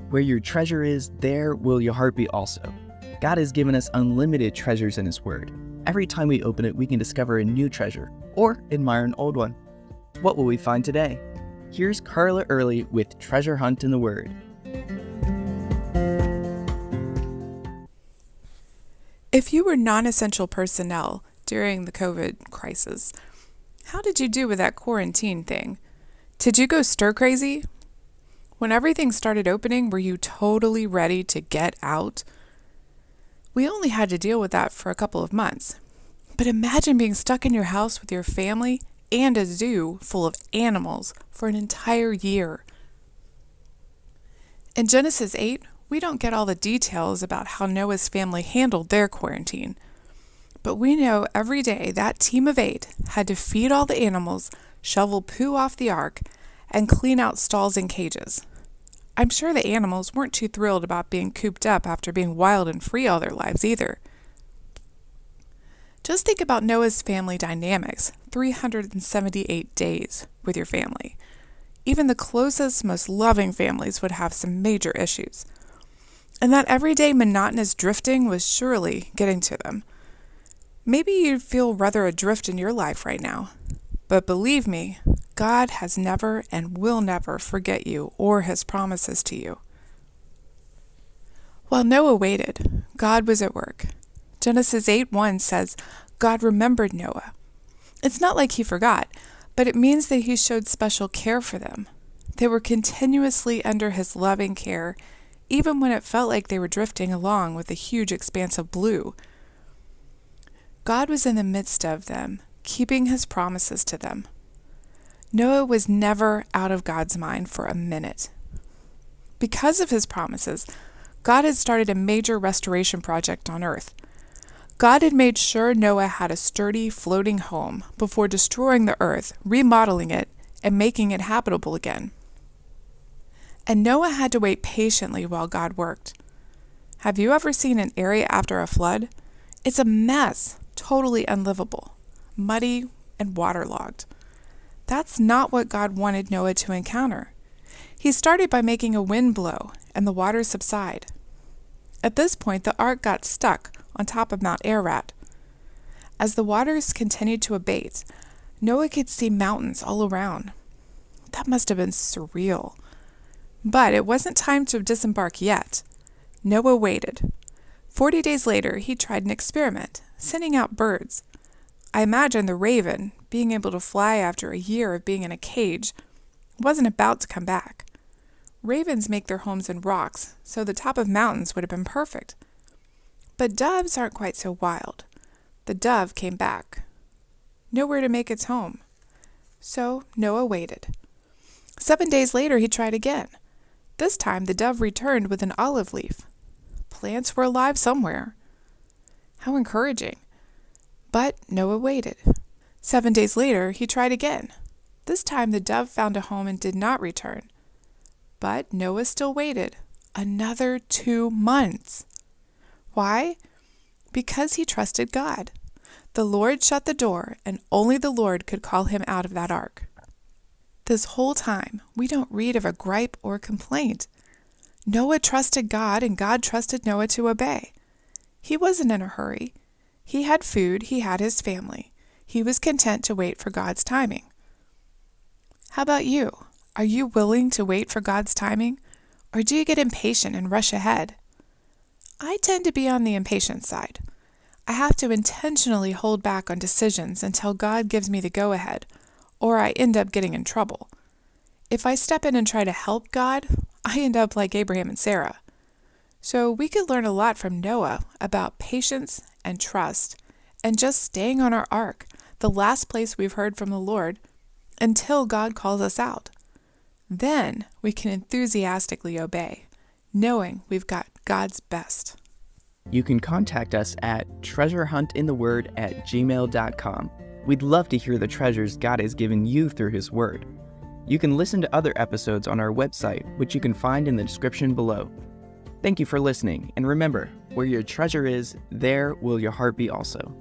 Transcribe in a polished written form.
Where your treasure is, there will your heart be also. God has given us unlimited treasures in His Word. Every time we open it, we can discover a new treasure or admire an old one. What will we find today? Here's Carla Early with Treasure Hunt in the Word. If you were non-essential personnel during the COVID crisis, how did you do with that quarantine thing? Did you go stir crazy? When everything started opening, were you totally ready to get out? We only had to deal with that for a couple of months. But imagine being stuck in your house with your family and a zoo full of animals for an entire year. In Genesis 8, we don't get all the details about how Noah's family handled their quarantine. But we know every day that team of 8 had to feed all the animals, shovel poo off the ark, and clean out stalls and cages. I'm sure the animals weren't too thrilled about being cooped up after being wild and free all their lives either. Just think about Noah's family dynamics, 378 days with your family. Even the closest, most loving families would have some major issues. And that everyday monotonous drifting was surely getting to them. Maybe you feel rather adrift in your life right now. But believe me, God has never and will never forget you or His promises to you. While Noah waited, God was at work. Genesis 8:1 says, God remembered Noah. It's not like He forgot, but it means that He showed special care for them. They were continuously under His loving care, even when it felt like they were drifting along with a huge expanse of blue. God was in the midst of them, keeping His promises to them. Noah was never out of God's mind for a minute. Because of His promises, God had started a major restoration project on earth. God had made sure Noah had a sturdy, floating home before destroying the earth, remodeling it, and making it habitable again. And Noah had to wait patiently while God worked. Have you ever seen an area after a flood? It's a mess, totally unlivable, muddy and waterlogged. That's not what God wanted Noah to encounter. He started by making a wind blow and the waters subside. At this point, the ark got stuck on top of Mount Ararat. As the waters continued to abate, Noah could see mountains all around. That must have been surreal. But it wasn't time to disembark yet. Noah waited. 40 days later, he tried an experiment, sending out birds. I imagine the raven, being able to fly after a year of being in a cage, wasn't about to come back. Ravens make their homes in rocks, so the top of mountains would have been perfect. But doves aren't quite so wild. The dove came back. Nowhere to make its home. So Noah waited. 7 days later, he tried again. This time, the dove returned with an olive leaf. Plants were alive somewhere. How encouraging. But Noah waited. 7 days later, he tried again. This time, the dove found a home and did not return. But Noah still waited. Another 2 months. Why? Because he trusted God. The Lord shut the door, and only the Lord could call him out of that ark. This whole time, we don't read of a gripe or complaint. Noah trusted God, and God trusted Noah to obey. He wasn't in a hurry. He had food, he had his family. He was content to wait for God's timing. How about you? Are you willing to wait for God's timing? Or do you get impatient and rush ahead? I tend to be on the impatient side. I have to intentionally hold back on decisions until God gives me the go-ahead, or I end up getting in trouble. If I step in and try to help God, I end up like Abraham and Sarah. So we could learn a lot from Noah about patience and trust, and just staying on our ark, the last place we've heard from the Lord, until God calls us out. Then we can enthusiastically obey, knowing we've got God's best. You can contact us at treasurehuntintheword@gmail.com. We'd love to hear the treasures God has given you through His Word. You can listen to other episodes on our website, which you can find in the description below. Thank you for listening, and remember, where your treasure is, there will your heart be also.